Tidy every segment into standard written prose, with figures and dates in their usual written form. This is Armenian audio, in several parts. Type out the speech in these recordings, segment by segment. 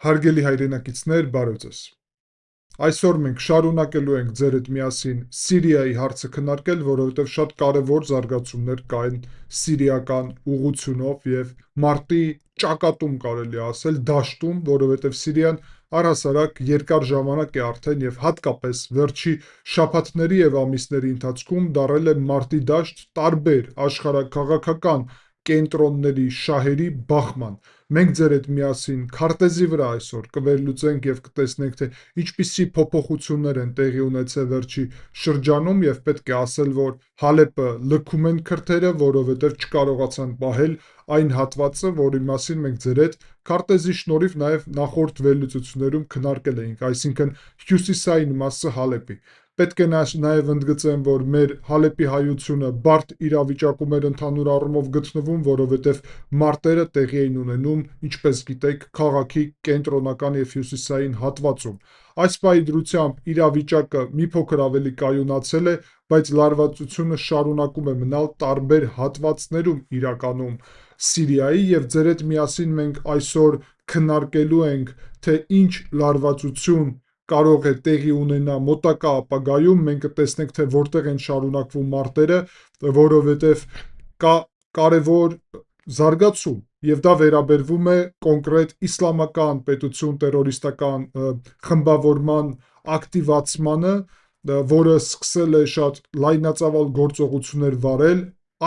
Հարգելի հայրենակիցներ, բարև ձեզ։ Այսօր մենք շարունակելու ենք ձեր հետ միասին Սիրիայի հարցը քննարկել, որովհետև շատ կարևոր զարգացումներ կային սիրիական ուղղությունով եւ մարտի ճակատում կարելի ասել դաշտում, որովհետև Սիրիան առհասարակ երկար ժամանակ է արդեն եւ հատկապես վերջի շաբաթների եւ ամիսների ընթացքում դարել է մարտի դաշտ տարբեր աշխարհաքաղաքական կենտրոնների շահերի բախման։ Մենք ձեր հետ միասին քարտեզի վրա այսօր կվերլուծենք եւ կտեսնենք, թե ինչպիսի փոփոխություններ են տեղի ունեցել վերջի շրջանում եւ պետք է ասել, որ Հալեպը լքում են քրդերը, որովհետեւ չկարողացան պահել այն հատվածը, որի մասին մենք ձեր հետ քարտեզի շնորհիվ նաեւ նախորդ վերլուծություններում քննարկել էինք, այսինքն հյուսիսային մասը Հալեպի։ Պետք է նաև ընդգծեմ, որ մեր Հալեպի հայությունը բարդ իրավիճակում էր ընդհանուր առումով գտնվում, որովհետև մարտերը տեղի էին ունենում, ինչպես գիտեք, քաղաքի կենտրոնական եւ հյուսիսային հատվածում։ Այս պահի դրությամբ իրավիճակը մի փոքր ավելի կայունացել է, բայց լարվածությունը շարունակում է մնալ տարբեր հատվածներում իրականում Սիրիայի եւ ձեր հետ միասին մենք այսօր քննարկելու ենք, թե ինչ լարվածություն կարող է տեղի ունենա մոտակա ապագայում, մենք կտեսնենք, թե որտեղ են շարունակվում մարտերը, որովհետև կա կարևոր զարգացում եւ դա վերաբերվում է կոնկրետ իսլամական պետություն տերորիստական խմբավորման ակտիվացմանը, որը սկսել է շատ լայնածավալ գործողություններ վարել,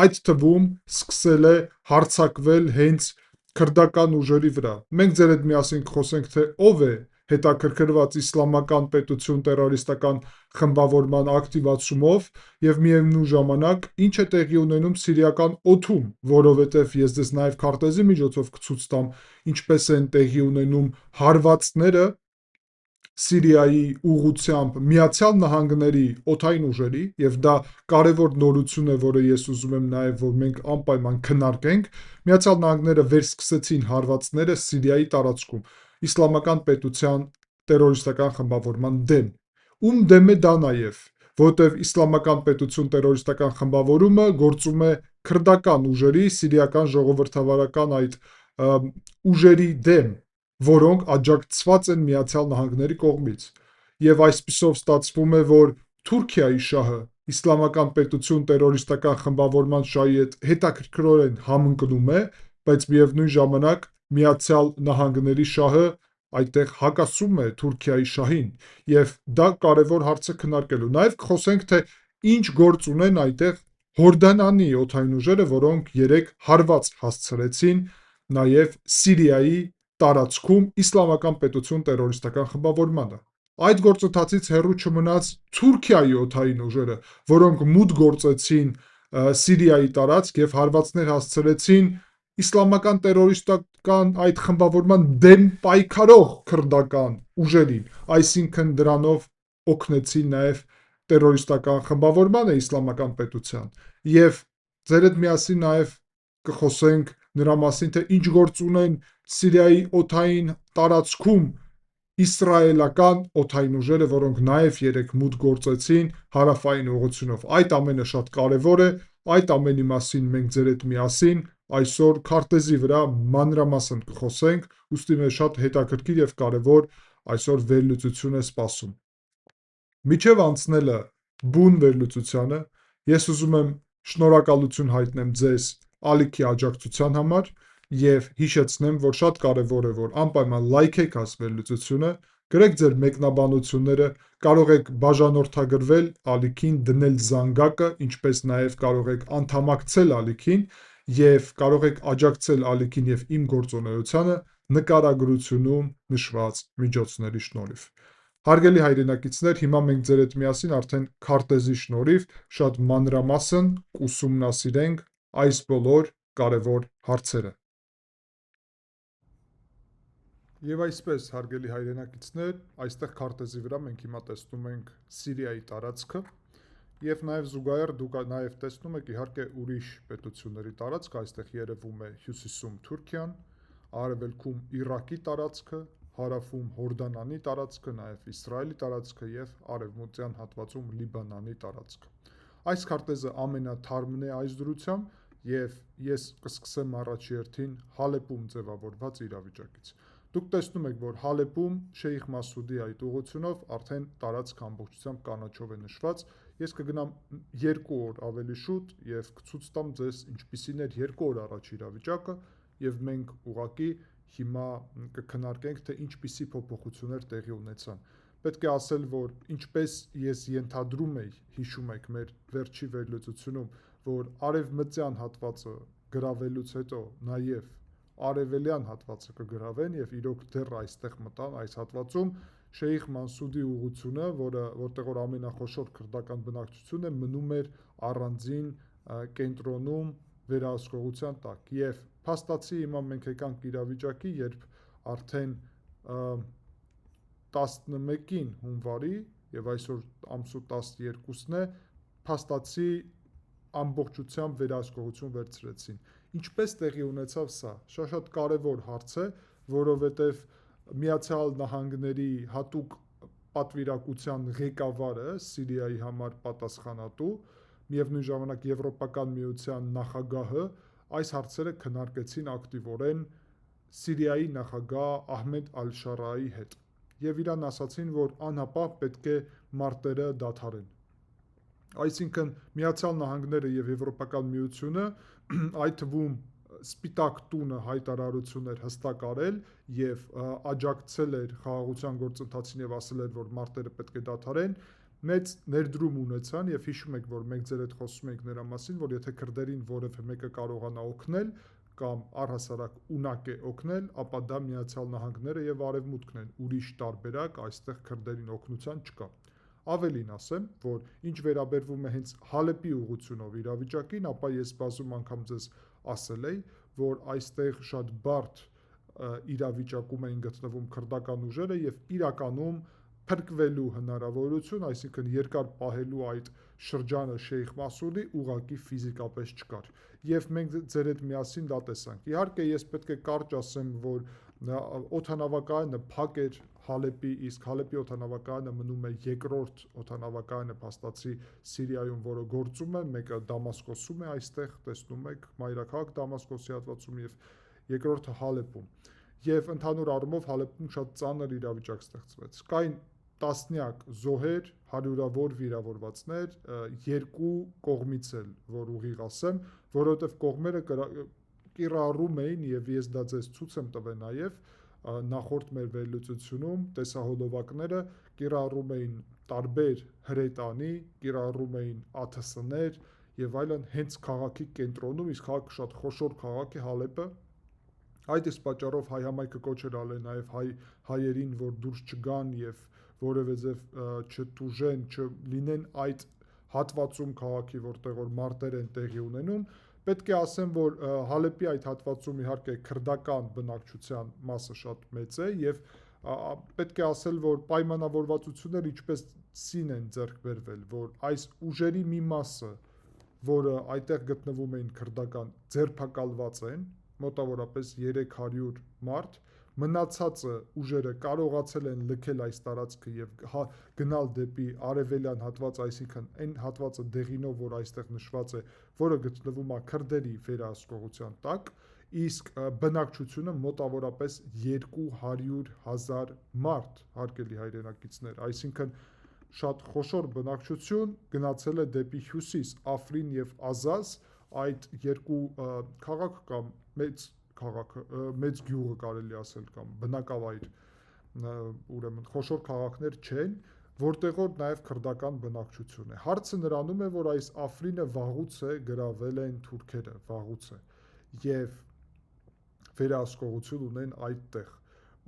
այդ թվում սկսել է հարձակվել հենց քրդական ուժերի վրա։ Մենք ձեր հետ միասին կխոսենք, թե ով է հետաքրքրված իսլամական պետություն տերորիստական խմբավորման ակտիվացումով եւ միևնույն ժամանակ ինչ է տեղի ունենում սիրիական օդում, որովհետեւ ես ձեզ նաեւ քարտեզի միջոցով կցույց տամ ինչպես են տեղի ունենում հարվածները Սիրիայի ուղղությամբ Միացյալ Նահանգների օդային ուժերի եւ դա կարևոր նորություն է, որը ես ուզում եմ նաեւ որ մենք անպայման քննարկենք։ Միացյալ Նահանգները վերսկսեցին հարվածները Սիրիայի տարածքում իսլամական պետության տերորիստական խմբավորման դեմ։ Ում դեմ է դա նաև, որտեղ իսլամական պետություն տերորիստական խմբավորումը գործում է քրդական ուժերի, սիրիական ժողովրդավարական այդ ուժերի դեմ, որոնք աջակցված են Միացյալ Նահանգների կողմից։ Եվ այսպիսով ստացվում է, որ Թուրքիայի շահը իսլամական պետություն տերորիստական խմբավորման շահի հետ հետաքրքրորեն համընկնում է, բայց միևնույն ժամանակ Միացյալ Նահանգների շահը այդտեղ հակասում է Թուրքիայի շահին եւ դա կարևոր հարց է քննարկելու։ Նաեւ կխոսենք, թե ինչ գործ ունեն այդտեղ Հորդանանի օդային ուժերը, որոնք երեք հարված հասցրեցին նաեւ Սիրիայի տարածքում իսլամական պետություն տերորիստական խմբավորմանը։ Այդ գործընթացից հեռու չմնաց Թուրքիայի օդային ուժերը, որոնք մուտք գործեցին Սիրիայի տարածք եւ հարվածներ հասցրեցին իսլամական տերորիստական այդ խմբավորման դեմ պայքարող քրդական ուժերին, այսինքն դրանով օգնեցին նաև տերորիստական խմբավորմանը իսլամական պետության եւ ձեր հետ միասին նաև կխոսենք նրա մասին, թե ինչ գործ ունեն Սիրիայի օդային տարածքում իսրայելական օդային ուժերը, որոնք նաև երեք մուտք գործեցին հարավային ուղղությունով։ Այդ ամենը շատ կարևոր է, այդ ամենի մասին մենք ձեր հետ միասին այսօր քարտեզի վրա մանրամասն կխոսենք, ուստի մեզ շատ հետաքրքիր եւ կարեւոր այսօր վերլուծություն է սպասում։ Միջև անցնելը բուն վերլուծությանը, ես ուզում եմ շնորհակալություն հայտնեմ ձեզ ալիքի աջակցության համար եւ հիշեցնեմ, որ շատ կարեւոր է, որ անպայման լայքեք այս վերլուծությունը, գրեք ձեր մեկնաբանությունները, կարող եք բաժանորդագրվել ալիքին, դնել զանգակը, ինչպես նաեւ կարող եք անդամակցել ալիքին եւ կարող եք աջակցել ալիքին եւ իմ գործունեությանը նկարագրությունում նշված միջոցների շնորհիվ։ Հարգելի հայրենակիցներ, հիմա մենք ձեր հետ միասին արդեն քարտեզի շնորհիվ շատ մանրամասն կուսումնասիրենք այս բոլոր կարևոր հարցերը։ Եվ այսպես, հարգելի հայրենակիցներ, այստեղ քարտեզի վրա մենք հիմա տեսնում ենք Սիրիայի տարածքը եւ նաեւ զուգահեռ դուք նաեւ տեսնում եք իհարկե ուրիշ պետությունների տարածք, այստեղ երևում է հյուսիսում Թուրքիան, արևելքում Իրաքի տարածքը, հարավում Հորդանանի տարածքը, նաեւ Իսրայելի տարածքը եւ արևմտյան հատվածում Լիբանանի տարածքը։ Այս քարտեզը ամենաթարմն է այս դրությամբ եւ ես կսկսեմ առաջի հերթին Հալեպում ձևավորված իրավիճակից։ Դուք տեսնում եք, որ Հալեպում Շեյխ Մասուդի այդ ուղղությունով արդեն տարածք ամբողջությամբ կանաչով է նշված։ Ես կգնամ 2 օր ավելի շուտ եւ կցույց տամ ձեզ ինչպիսին էր 2 օր առաջ իրավիճակը եւ մենք ուղղակի հիմա կքննարկենք, թե ինչպիսի փոփոխություններ տեղի ունեցան։ Պետք է ասել, որ ինչպես ես ենթադրում էի, հիշում եք մեր վերջի վերլուծությունում, որ արևմտյան հատվածը գրավելուց հետո նաև արևելյան հատվածը կգրավեն եւ իրոք դեռ այստեղ մտան այս հատվածում Շեյխ Մանսուդի ուղղությունը, որտեղ որ ամենախոշոր քրդական բնակչությունն է, մնում էր առանձին կենտրոնում վերահսկողության տակ եւ փաստացի հիմա մենք եկանք իրավիճակի, երբ արդեն 11-ին հունվարի եւ այսօր ամսու 12-ն է, փաստացի ամբողջությամբ վերահսկողություն վերցրեցին։ Ինչպես տեղի ունեցավ սա։ Շատ կարևոր հարց է, որովհետև Միացյալ Նահանգների հատուկ պատվիրակության ղեկավարը Սիրիայի համար պատասխանատու, միևնույն ժամանակ Եվրոպական միության նախագահը այս հարցերը քննարկեցին ակտիվորեն Սիրիայի նախագահ Ահմեդ Ալ-Շարայի հետ եւ իրան ասացին, որ անհապաղ պետք է մարտերը դադարեն։ Այսինքն Միացյալ Նահանգները եւ Եվրոպական միությունը այդ թվում Սպիտակ տունը հայտարարություն էր հստակ արել եւ աջակցել էր խաղաղության գործընթացին եւ ասել էր, որ մարտերը պետք է դադարեն, մեծ ներդրում ունեցան եւ հիշում եք, որ մենք ձեր հետ խոսում ենք նրա մասին, որ եթե քրդերին որևէ մեկը կարողանա օգնել կամ առհասարակ ունակ է օգնել, ապա դա Միացյալ Նահանգները եւ Արևմուտքն են, ուրիշ տարբերակ այստեղ քրդերին օգնության չկա։ Ավելին ասեմ, որ ինչ վերաբերվում է հենց Հալեպի ուղղությունով իրավիճակին, ապա ես բազում անգամ ձեզ ասել էի, որ այստեղ շատ բարդ իրավիճակում էին գտնվում քրդական ուժերը եւ իրականում փրկվելու հնարավորություն, այսինքն երկար պահելու այդ շրջանը Շեյխ Մասուդի ուղղակի ֆիզիկապես չկար։ Եվ մենք ձեր հետ միասին դա տեսանք։ Իհարկե ես պետք է կարճ ասեմ, որ օդանավակայանը փակ էր Հալեպի, իսկ Հալեպի օդանավակայանը մնում է երկրորդ օդանավակայանը փաստացի Սիրիայում, որը գործում է, մեկը Դամասկոսում է, այստեղ տեսնում եք մայրաքաղաք Դամասկոսի հատվածում եւ երկրորդը Հալեպում։ Եվ ընդհանուր առումով Հալեպում շատ ծանր իրավիճակ ստեղծվեց։ Կային տասնյակ զոհեր, հարյուրավոր վիրավորվածներ, երկու կողմից էլ, որ ուղիղ ասեմ, որովհետև կողմերը կիրառում էին եւ ես դա ձեզ ցույց եմ տվել նաեւ նախորդ մեր վերլուծությունում տեսահոլովակները կիրառում էին տարբեր հրետանի, կիրառում էին ԱԹՍ-ներ եւ այլն հենց քաղաքի կենտրոնում, իսկ քաղաքը շատ խոշոր քաղաք է Հալեպը։ Այդ իսկ պատճառով հայ համայնքը կոչ էր արել նաև հայերին, որ դուրս չգան եւ որևէ ձև չտուժեն, չլինեն այդ հատվածում քաղաքի, որտեղ որ մարտեր են տեղի ունենում։ Պետք է ասեմ, որ Հալեպի այդ հատվածում իհարկե քրդական բնակչության մասը շատ մեծ է եւ պետք է ասել, որ պայմանավորվածությունները ինչպեսին են ձեռք բերվել, որ այս ուժերի մի մասը, որը այդտեղ գտնվում էին քրդական, ձերբակալված են, մոտավորապես 300 մարդ, մնացածը ուժերը կարողացել են լքել այս տարածքը եւ գնալ դեպի արևելյան հատված, այսինքն այն հատվածը դեղինով, որ այստեղ նշված է, որը գտնվում է քրդերի վերահսկողության տակ, իսկ բնակչությունը մոտավորապես 200,000 մարդ, հարգելի հայրենակիցներ, այսինքն շատ խոշոր բնակչություն գնացել է դեպի հյուսիս, Աֆրին եւ Ազազ, այդ երկու քաղաք կամ մեծ գյուղը կարելի ասել կամ բնակավայր, ուրեմն խոշոր քաղաքներ չեն, որտեղ որ նաև քրդական բնակչություն է։ Հարցը նրանում է, որ այս Աֆրինը վաղուց է գրավել են թուրքերը, վաղուց է եւ վերահսկողություն ունեն այդտեղ։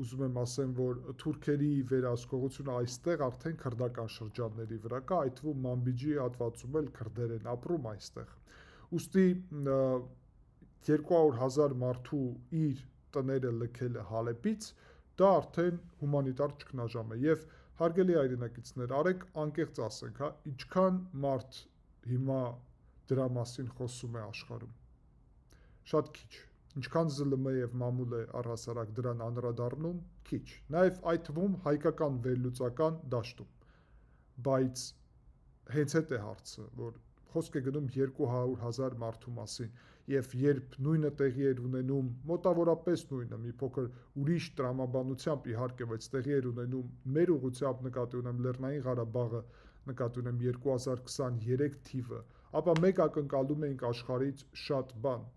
Ուզում եմ ասեմ, որ թուրքերի վերահսկողությունը այստեղ արդեն քրդական շրջանների վրա կա, այդ թվում Մամբիջի հատվածում էլ քրդեր են ապրում այստեղ։ Ուստի 200,000 մարդու իր տները լքելը Հալեպից, դա արդեն հումանիտար ճգնաժամ է եւ հարգելի հայրենակիցներ, արեք անկեղծ ասենք, ինչքան մարդ հիմա դրա մասին խոսում է աշխարհում։ Շատ քիչ։ Ինչքան ԶԼՄ եւ մամուլ է առհասարակ դրան անդրադառնում, քիչ։ Նաեւ այդ թվում հայկական վերլուծական դաշտում։ Բայց հենց այդ է հարցը, որ խոսք է գնում 200,000 մարդու մասին Եվ երբ նույնը տեղի էր ունենում, մոտավորապես նույնը, մի փոքր ուրիշ տրամաբանությամբ իհարկե, բայց տեղի էր ունենում մեր ուղղությամբ, նկատի ունեմ Լեռնային Ղարաբաղը, նկատի ունեմ 2023 թիվը, ապա մեկ ակնկալում էինք աշխարհից շատ բան։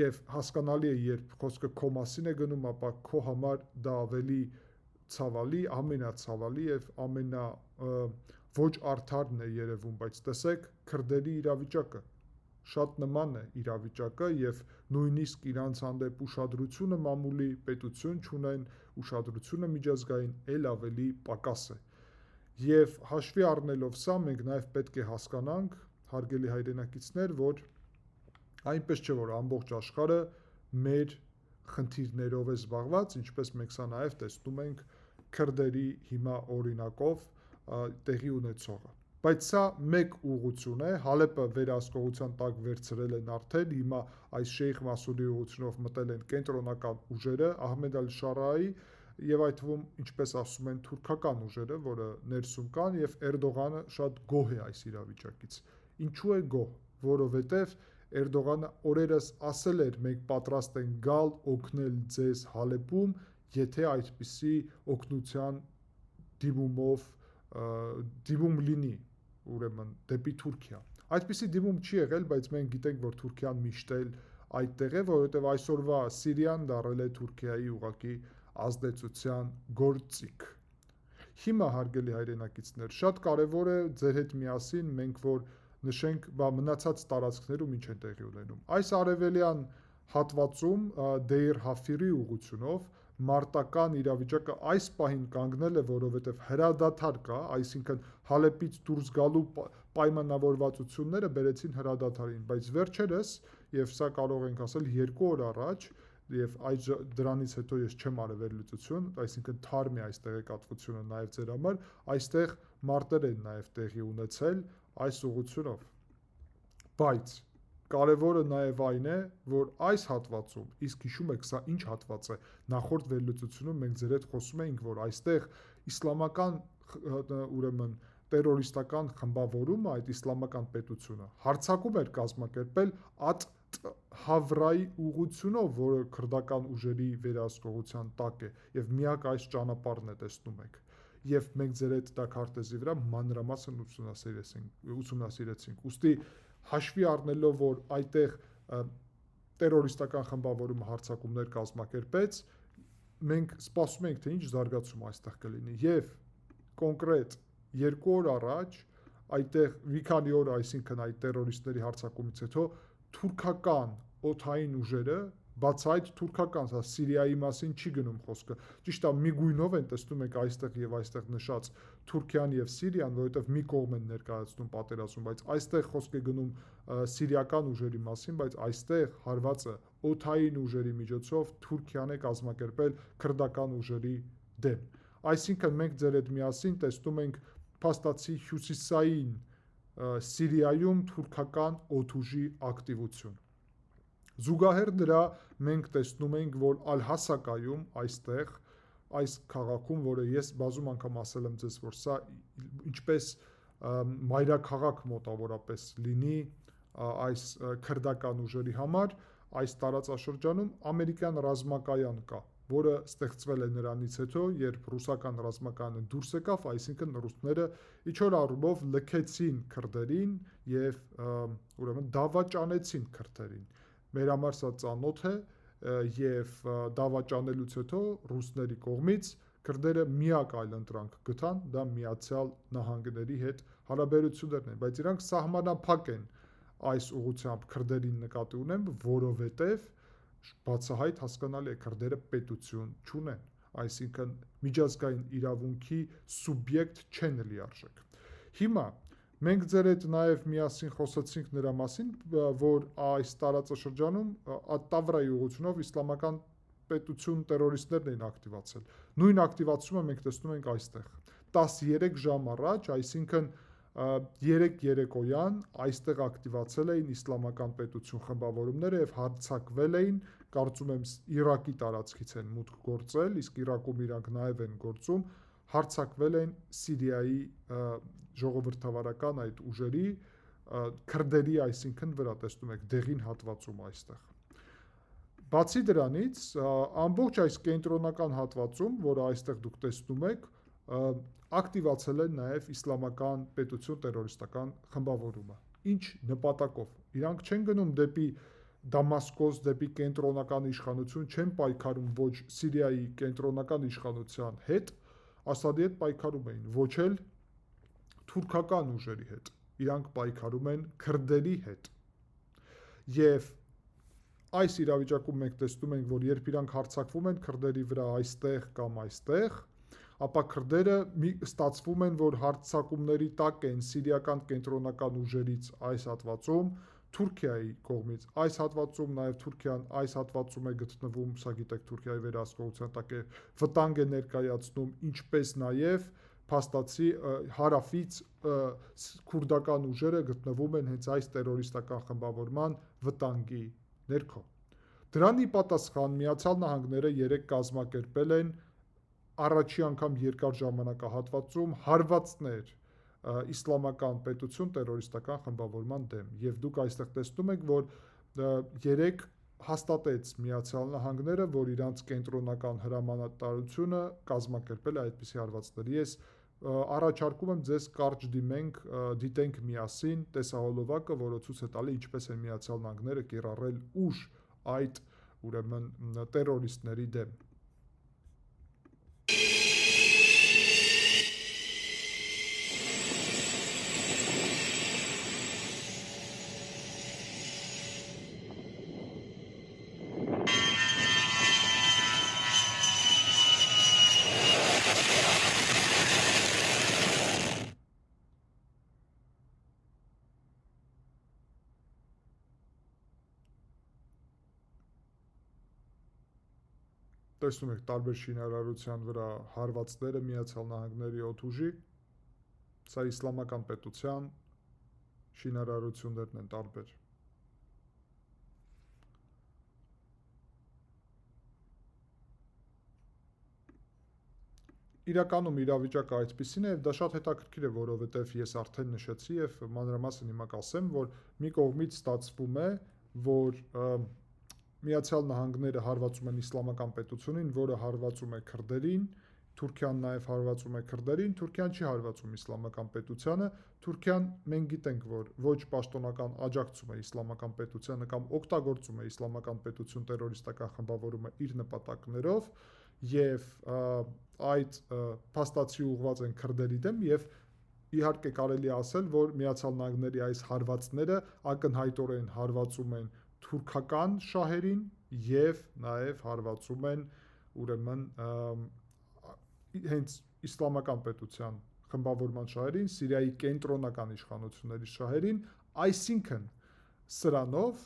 Եվ հասկանալի է, երբ խոսքը քո մասին է գնում, ապա քո համար դա ավելի ցավալի, ամենացավալի եւ ամենա ոչ արդարն է երևում, բայց տեսեք քրդերի իրավիճակը շատ նման է իրավիճակը եւ նույնիսկ իրանց հանդեպ ուշադրությունը մամուլի պետություն չունեն, ուշադրությունը միջազգային էլ ավելի պակաս է։ Եվ հաշվի առնելով սա, մենք նաեւ պետք է հասկանանք, հարգելի հայրենակիցներ, որ այնպես չէ, որ ամբողջ աշխարհը մեր խնդիրներով է զբաղված, ինչպես մենք սա նաև տեսնում ենք քրդերի հիմա օրինակով տեղի ունեցողը։ Բայց սա մեկ ուղղություն է, Հալեպը վերահսկողության տակ վերցրել են արդեն, հիմա այս Շեյխ Մասուդի ուղղությունով մտել են կենտրոնական ուժերը, Ահմեդ Ալ-Շարայի եւ այդ թվում, ինչպես ասում են, թուրքական ուժերը, որը ներսում կան, եւ Էրդողանը շատ գոհ է այս իրավիճակից։ Ինչու է գոհ? Որովհետեւ Էրդողանը օրերս ասել էր, մենք պատրաստ ենք գալ օգնել ձեզ Հալեպում, եթե այդպիսի օգնության դիմում լինի, ուրեմն դեպի Թուրքիա։ Այդպիսի դիմում չի եղել, բայց մենք գիտենք, որ Թուրքիան միշտ էլ այդտեղ է, որովհետև այսօրվա Սիրիան դարձել է Թուրքիայի ուղղակի ազդեցության գործիք։ Հիմա, հարգելի հայրենակիցներ, շատ կարևոր է ձեր հետ միասին մենք որ նշենք մնացած տարածքներում ինչ է տեղի ունենում։ Այս արևելյան հատվածում Դեյր Հաֆիրի ուղղությունով մարտական իրավիճակը այս պահին կանգնել է, որովհետև հրադադար կա, այսինքն Հալեպից դուրս գալու պայմանավորվածությունները բերեցին հրադադարին, բայց վերջերս, եւ սա կարող ենք ասել 2 օր առաջ, եւ դրանից հետո ես չեմ արել վերլուծություն, այսինքն թարմ է այս տեղեկատվությունը նաեւ ձեր համար, այստեղ մարտեր են նաեւ տեղի ունեցել այս ուղղությունով։ Բայց կարևորը նաեւ այն է, որ այս հատվածում, իսկ հիշում եք, սա ինչ հատված է, նախորդ վերլուծությունում մենք ձեր հետ խոսում էինք, որ այստեղ իսլամական ուրեմն տերորիստական խմբավորումը, այդ իսլամական պետությունը հարձակում էր կազմակերպել Հավրայի ուղղությունով, որը քրդական ուժերի վերահսկողության տակ է, եւ միակ այս ճանապարհն է, տեսնում եք։ Եվ մենք ձեր հետ դա քարտեզի վրա մանրամասն ուսումնասիրեցինք։ Ուստի հաշվի առնելով, որ այդտեղ տերորիստական խմբավորումը հարձակումներ կազմակերպեց, մենք սպասում ենք, թե ինչ զարգացում այստեղ կլինի։ Եվ կոնկրետ 2 օր առաջ այդտեղ մի քանի օր, այսինքն այդ տերորիստների հարձակումից հետո թուրքական օդային ուժերը, բացայտ թուրքական, սա Սիրիայի մասին չի գնում խոսքը։ Ճիշտ է, մի գույնով են տեսնում եք այստեղ եւ այստեղ նշած Թուրքիան եւ Սիրիան, որովհետեւ մի կողմ են ներկայացնում պատերազմում, բայց այստեղ խոսք է գնում սիրիական ուժերի մասին, բայց այստեղ հարվածը օդային ուժերի միջոցով Թուրքիան է կազմակերպել քրդական ուժերի դեմ։ Այսինքն մենք ձեր հետ միասին տեսնում ենք փաստացի հյուսիսային Սիրիայում թուրքական օդուժի ակտիվություն։ Զուգահեռ դրա մենք տեսնում ենք, որ Ալ-Հասակայում այստեղ այս քաղաքում, որը ես բազում անգամ ասել եմ ձեզ, որ սա ինչպես մայրաքաղաք մոտավորապես լինի այս քրդական ուժերի համար, այս տարածաշրջանում ամերիկյան ռազմակայան կա, որը ստեղծվել է նրանից հետո, երբ ռուսական ռազմակայանը դուրս եկավ, այսինքն ռուսները իչոր առումով լքեցին քրդերին եւ ուրեմն դավաճանեցին քրդերին։ Մեր համար սա ծանոթ է եւ դավաճանելուց հետո ռուսների կողմից քրդերը միակ այլընտրանք գտան, դա Միացյալ Նահանգների հետ հարաբերություններն են, բայց իրանք սահմանափակ են այս ուղղությամբ քրդերին նկատի ունեմ, որովհետեւ բացահայտ հասկանալի է, քրդերը պետություն չունեն, այսինքն միջազգային իրավունքի սուբյեկտ չեն լիարժեք։ Հիմա մենք ձեր հետ նաև միասին խոսեցինք նրա մասին, որ այս տարածաշրջանում Ատ-Տավրայի ուղղությունով իսլամական պետություն տերորիստներն էին ակտիվացել։ Նույն ակտիվացումը մենք տեսնում ենք այստեղ։ 13 ժամ առաջ, այսինքն 3 երեկոյան այստեղ ակտիվացել էին իսլամական պետություն խմբավորումները եւ հարձակվել էին, կարծում եմ Իրաքի տարածքից են մուտք գործել, իսկ Իրաքում իրանք նաեւ են գործում, հարձակվել են Սիրիայի ժողովրդավարական այդ ուժերի, քրդերի, այսինքն վրա, տեսնում եք, դեղին հատվածում այստեղ։ Բացի դրանից, ամբողջ այս կենտրոնական հատվածում, որը այստեղ դուք տեսնում եք, ակտիվացել են նաև իսլամական պետություն տերորիստական խմբավորումը։ Ինչ նպատակով։ Իրանք չեն գնում դեպի Դամասկոս, դեպի կենտրոնական իշխանություն, չեն պայքարում ոչ Սիրիայի կենտրոնական իշխանության հետ, Ասադի հետ պայքարում էին, ոչ էլ թուրքական ուժերի հետ։ Իրանք պայքարում են քրդերի հետ։ Եվ այս իրավիճակում մենք տեսնում ենք, որ երբ իրանք հարձակվում են քրդերի վրա այստեղ կամ այստեղ, ապա քրդերը ստացվում են, որ հարձակումների տակ են սիրիական կենտրոնական ուժերից այս հատվածում, Թուրքիայի կողմից այս հատվածում, նաև Թուրքիան այս հատվածում է գտնվում, սա գիտեք, Թուրքիայի վերահսկողության տակ է, վտանգ է ներկայացնում, ինչպես նաև փաստացի հարավից քուրդական ուժերը գտնվում են հենց այս տերորիստական խմբավորման վտանգի ներքո։ Դրան ի պատասխան Միացյալ Նահանգները երեք կազմակերպել են առաջի անգամ երկար ժամանակահատվածում հարվածներ իսլամական պետություն տերորիստական խմբավորման դեմ, եւ դուք այստեղ տեսնում եք, որ երեք հաստատեց Միացյալ Նահանգները, որ իրանց կենտրոնական հրամանատարությունը կազմակերպել է այդպիսի հարվածների։ Ես առաջարկում եմ ձեզ կարճ դիտենք միասին տեսահոլովակը, որը ցույց է տալի ինչպես են Միացյալ Նահանգները կիրառել ուժ այդ ուրեմն տերորիստների դեմ։ Տեսնում եք տարբեր շինարարության վրա հարվածները Միացյալ Նահանգների օդուժի, սա իսլամական պետության շինարարություններն են տարբեր։ Իրականում իրավիճակը այդպիսին է, եւ դա շատ հետաքրքիր է, որովհետեւ ես արդեն նշեցի եւ մանրամասն հիմա կասեմ, որ մի կողմից ստացվում է, որ Միացյալ Նահանգները հարվածում են իսլամական պետությունին, որը հարվածում է քրդերին, Թուրքիան նաև հարվածում է քրդերին, Թուրքիան չի հարվածում իսլամական պետությանը, Թուրքիան մենք գիտենք, որ ոչ պաշտոնական աջակցում է իսլամական պետությանը կամ օգտագործում է իսլամական պետություն տերորիստական խմբավորումը իր նպատակներով եւ այդ փաստացի ուղղված են քրդերի դեմ եւ իհարկե կարելի է ասել, որ Միացյալ Նահանգների այս հարվածները ակնհայտորեն հարվածում են թուրքական շահերին եւ նաև հարվածում են ուրեմն հենց իսլամական պետության խմբավորման շահերին, Սիրիայի կենտրոնական իշխանությունների շահերին, այսինքն սրանով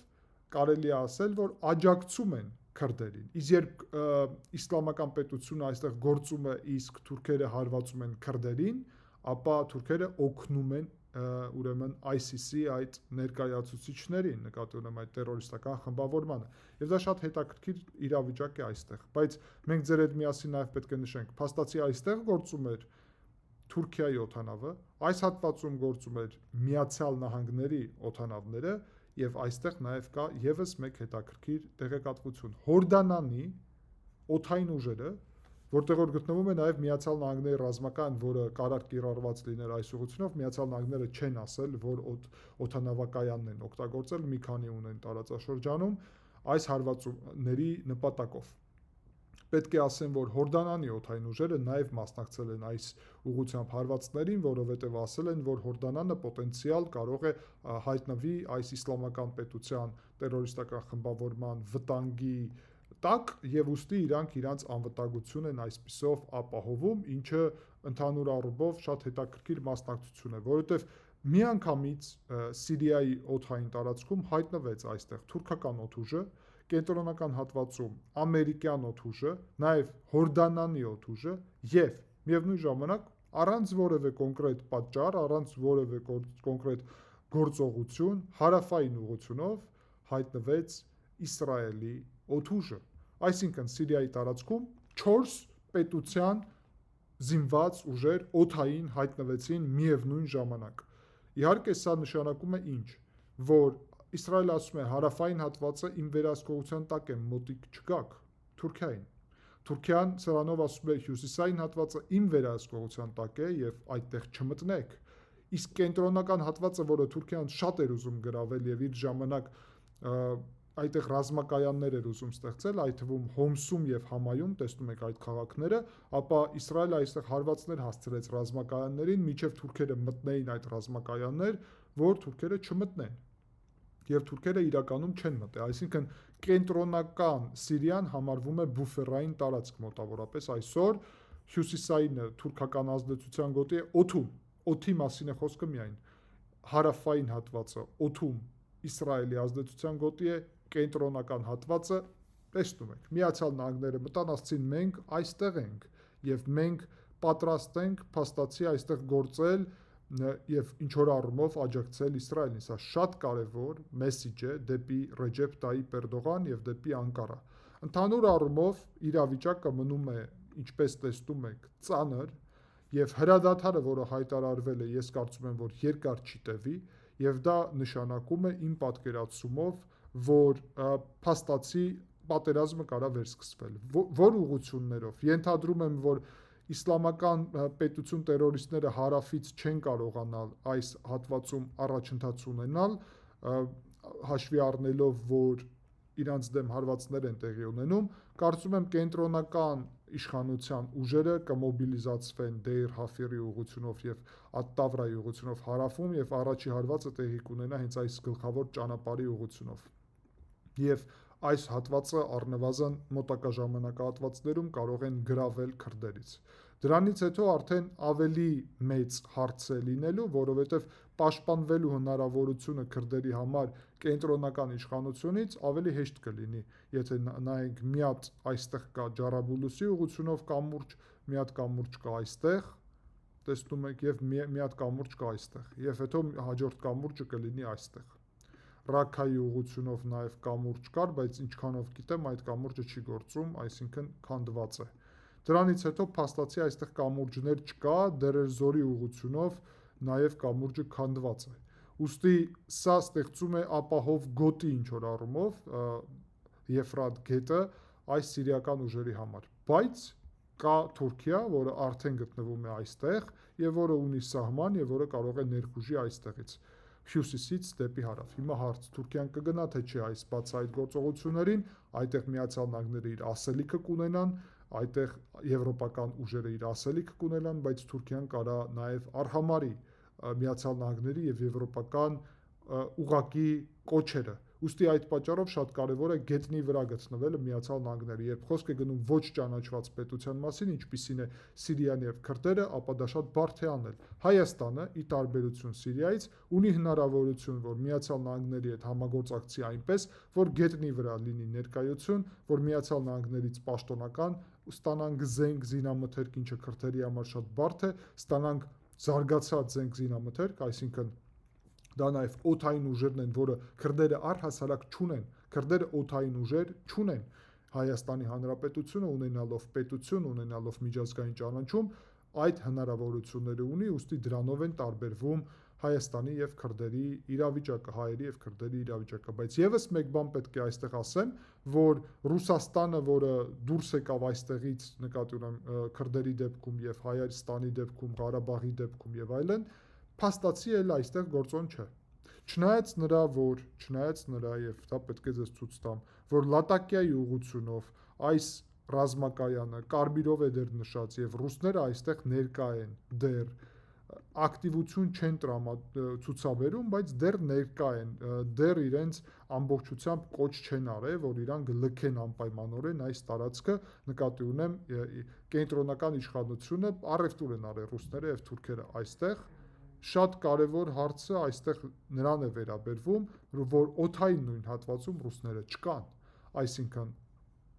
կարելի է ասել, որ աջակցում են քրդերին։ Իսկ երբ իսլամական պետությունը այստեղ գործում է, իսկ թուրքերը հարվածում են քրդերին, ապա թուրքերը օգնում են ուրեմն ISIS-ի այդ ներկայացուցիչներին, նկատի ունեմ այդ տերորիստական խմբավորմանը։ Եվ դա շատ հետաքրքիր իրավիճակ է այստեղ, բայց մենք ձեր հետ միասին նաև պետք է նշենք, փաստացի այստեղ գործում էր Թուրքիայի օդանավը, այս հատվածում գործում էր Միացյալ Նահանգների օդանավները, եւ այստեղ նաև կա եւս մեկ հետաքրքիր տեղեկատվություն։ Հորդանանի օդային ուժերը, որտեղ որ գտնվում է նաև Միացյալ Նահանգների ռազմական, որը կարար կիրառված լիներ այս ուղղությունով, Միացյալ Նահանգները չեն ասել, որ օդանավակայանն են օգտագործել, մի քանի ունեն տարածաշրջանում այս հարվածումների նպատակով։ Պետք է ասեմ, որ Հորդանանի օդային ուժերը նաև մասնակցել են այս ուղղությամբ հարվածներին, որովհետև ասել են, որ Հորդանանը պոտենցիալ կարող է հայտնվի այս իսլամական պետության տերորիստական խմբավորման վտանգի տակ եւ ուստի իրանք իրանց անվտանգություն են այսպիսով ապահովում, ինչը ընդհանուր առումով շատ հետաքրքիր մասնակցություն է, որովհետեւ միանգամից Սիրիայի օդային տարածքում հայտնվեց այստեղ թուրքական օդուժը, կենտրոնական հատվածում ամերիկյան օդուժը, նաև Հորդանանի օդուժը եւ միևնույն ժամանակ առանց որևէ կոնկրետ պատճառ, առանց որևէ կոնկրետ գործողություն հարավային ուղղությունով հայտնվեց Իսրայելի օդուժը։ Այսինքն Սիրիայի տարածքում 4 պետության զինված ուժեր օդային հայտնվեցին միևնույն ժամանակ։ Իհարկե սա նշանակում է ինչ, որ Իսրայելը ասում է հարավային հատվածը իմ վերահսկողության տակ է, մոտիկ չգաք Թուրքիային։ Թուրքիան սրանով ասում է հյուսիսային հատվածը իմ վերահսկողության տակ է եւ այդտեղ չմտնեք։ Իսկ կենտրոնական հատվածը, որը Թուրքիան շատ էր ուզում գրավել եւ իր ժամանակ այդտեղ ռազմակայաններ էր ուզում ստեղծել, այդ թվում Հոմսում եւ Համայում, տեսնում եք այդ քաղաքները, ապա Իսրայելը այստեղ հարվածներ հասցրեց ռազմակայաններին, միջև թուրքերը մտնեին այդ ռազմակայաններ, որ թուրքերը չմտնեն։ Եվ թուրքերը իրականում չեն մտել, այսինքն կենտրոնական Սիրիան համարվում է բուֆերային տարածք մոտավորապես այսօր, հյուսիսայինը թուրքական ազդեցության գոտի է օդում, օդի մասին է խոսքը միայն, հարավային հատվածը օդում Իսրայելի ազդեցության գոտի է, կենտրոնական հատվածը տեսնում եք, Միացյալ Նահանգները մտան, ասցին մենք այստեղ ենք եւ մենք պատրաստ ենք փաստացի այստեղ գործել եւ ինչ որ առումով աջակցել Իսրայելին, սա շատ կարևոր մեսիջ է դեպի Ռեջեփ Տայիպ Էրդողան եւ դեպի Անկարա։ Ընդհանուր առումով իրավիճակը մնում է, ինչպես տեսնում եք, ծանր եւ հրադադարը, որը հայտարարվել է, ես կարծում եմ, որ երկար չի տևի եւ դա նշանակում է իմ պատկերացումով, որ փաստացի պատերազմը կարա վերսկսվել։ Որ ուղղություններով։ Ենթադրում եմ, որ իսլամական պետություն տերորիստները հարավից չեն կարողանալ այս հատվածում առաջընթաց ունենալ, հաշվի առնելով, որ իրանց դեմ հարվածներ են տեղի ունենում, կարծում եմ կենտրոնական իշխանության ուժերը կմոբիլիզացվեն Դեյր Հաֆիրի ուղղությունով եւ Ատ-Տավրայի ուղղությունով հարավում եւ առաջի հարվածը տեղի կունենա հենց այս գլխավոր ճանապարհի ուղղությունով։ Եվ այս հատվածը առնվազն մոտակա ժամանակահատվածներում կարող են գրավել քրդերից։ Դրանից հետո արդեն ավելի մեծ հարց է լինելու, որովհետև պաշտպանվելու հնարավորությունը քրդերի համար կենտրոնական իշխանությունից ավելի հեշտ կլինի, եթե նայենք մի հատ այստեղ կա Ջարաբուլուսի ուղղությունով կամուրջ, մի հատ կամուրջ կա այստեղ, տեսնում եք, եւ մի հատ կամուրջ կա այստեղ, եւ հետո հաջորդ կամուրջը կլինի այստեղ։ Ռաքայի ուղղությունով նաև կամուրջ կար, բայց ինչքանով գիտեմ այդ կամուրջը չի գործում, այսինքն քանդված է։ Դրանից հետո փաստացի այստեղ կամուրջներ չկա, Դերերզորի ուղղությունով նաև կամուրջը քանդված է։ Ուստի սա ստեղծում է ապահով գոտի ինչ որ առումով Եֆրատ գետը այս սիրիական ուժերի համար։ Բայց կա Թուրքիա, որը արդեն գտնվում է այստեղ եւ որը ունի սահման եւ որը կարող է ներխուժի այստեղից հյուսիսից դեպի հարավ։ Հիմա հարց Թուրքիան կգնա թե չէ այս բաց այդ գործողություններին, այդտեղ Միացյալ Նահանգները իր ասելիքը կունենան, այդտեղ եվրոպական ուժերը իր ասելիքը կունենան, բայց Թուրքիան կարա նաև արհամարի Միացյալ Նահանգների եւ եվրոպական ուղակի կոչերը։ Ուստի այդ պատճառով շատ կարևոր է գետնի վրա գտնվելը Միացյալ Նահանգները, երբ խոսք է գնում ոչ ճանաչված պետության մասին, ինչպիսին է Սիրիան եւ քրդերը, ապա դա շատ բարդ է անել։ Հայաստանը, ի տարբերություն Սիրիայից, ունի հնարավորություն, որ Միացյալ Նահանգների հետ համագործակցի այնպես, որ գետնի վրա լինի ներկայություն, որ Միացյալ Նահանգներից պաշտոնական ստանանք զենք, զինամթերք, ինչը քրդերի համար շատ բարդ է, ստանանք զարգացած զենք, զինամթերք, այսինքն դա նաև օդային ուժերն են, որը քրդերը առհասարակ չունեն, քրդերը օդային ուժեր չունեն, Հայաստանի Հանրապետությունը ունենալով պետություն, ունենալով միջազգային ճանաչում, այդ հնարավորությունները ունի, ուստի դրանով են տարբերվում Հայաստանի եւ քրդերի իրավիճակը, հայերի եւ քրդերի իրավիճակը, բայց եւս մեկ բան պետք է այստեղ ասեմ, որ Ռուսաստանը, որը դուրս եկավ այստեղից, նկատի ունեմ քրդերի դեպքում եւ Հայաստանի դեպքում, Ղարաբաղի դեպքում եւ այլն, փաստացի էլ այստեղ գործոն չէ։ Չնայած նրա եւ դա պետք է ձեզ ցույց տամ, որ Լատակիայի ուղղությունով այս ռազմակայանը կարմիրով է դեր նշած եւ ռուսները այստեղ ներկա են դեռ ակտիվություն չեն ցուցաբերում, բայց դեռ ներկա են, դեռ իրենց ամբողջությամբ կոչ չեն արել, որ իրանք լքեն անպայմանորեն այս տարածքը, նկատի ունեմ կենտրոնական իշխանությունը առևտուր են արել ռուսները եւ թուրքերը այստեղ։ Շատ կարևոր հարցը այստեղ նրան է վերաբերվում, որ օդային նույն հատվածում ռուսները չկան, այսինքն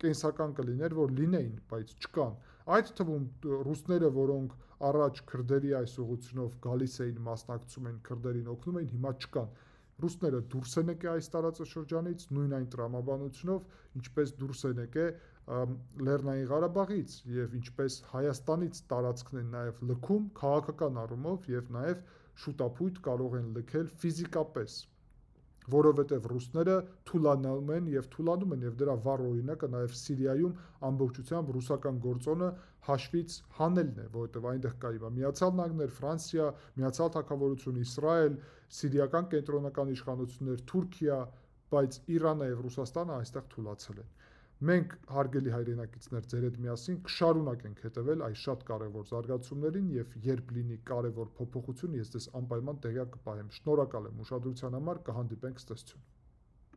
կենսական կլիներ, որ լինեին, բայց չկան։ Այդ թվում ռուսները, որոնք առաջ քրդերի այս ուղղությունով գալիս էին, մասնակցում էին, քրդերին օգնում էին, հիմա չկան։ Ռուսները դուրս են եկել այս տարածաշրջանից նույն այն տրամաբանությունով, ինչպես դուրս են եկել Լեռնային Ղարաբաղից եւ ինչպես Հայաստանից տարածքն են նաեւ լքում քաղաքական առումով եւ նաեւ շուտափույթ կարող են լքել ֆիզիկապես, որովհետև ռուսները թուլանում են եւ դրա վառ օրինակը նաեւ Սիրիայում ամբողջությամբ ռուսական գործոնը հաշվից հանելն է, որովհետև այնտեղ կա Միացյալ Նահանգներ, Ֆրանսիա, Միացյալ Թագավորություն, Իսրայել, սիրիական կենտրոնական իշխանություններ, Թուրքիա, բայց Իրանը եւ Ռուսաստանը այստեղ թուլացել են։ Մենք, հարգելի հայրենակիցներ, ձեր հետ միասին կշարունակենք հետևել այս շատ կարևոր զարգացումներին եւ երբ լինի կարևոր փոփոխություն, ես ձեզ անպայման տեղյակ կպահեմ։ Շնորհակալ եմ ուշադրության համար, կհանդիպենք, ցտեսություն։